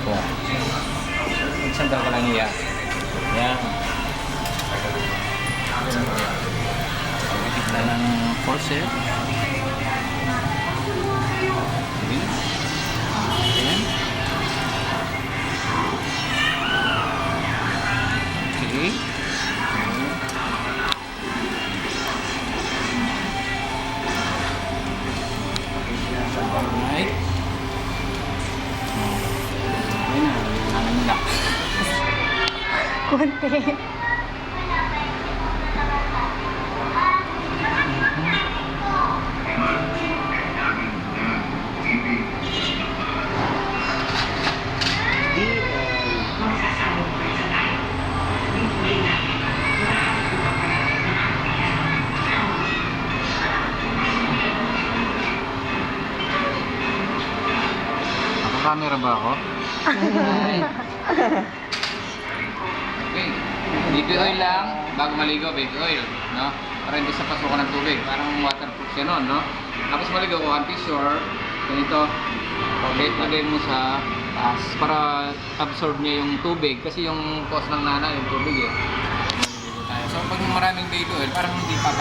po. Sandal ka lang niya. Yan. Pagkakit na ng corset. Ayan. Okay. Alright. Ayun na, nanganila. Kunti. Naka-camera ba ako? Okay. Baby oil lang. Bago maligo, baby oil. No? Para hindi sa pasukan ng tubig. Parang waterproof siya nun, no? Tapos maligo, anti-shore. Ganito. Lagay mo sa taas para absorb niya yung tubig. Kasi yung cause ng nana, yung tubig eh. So pag maraming baby oil, parang hindi pa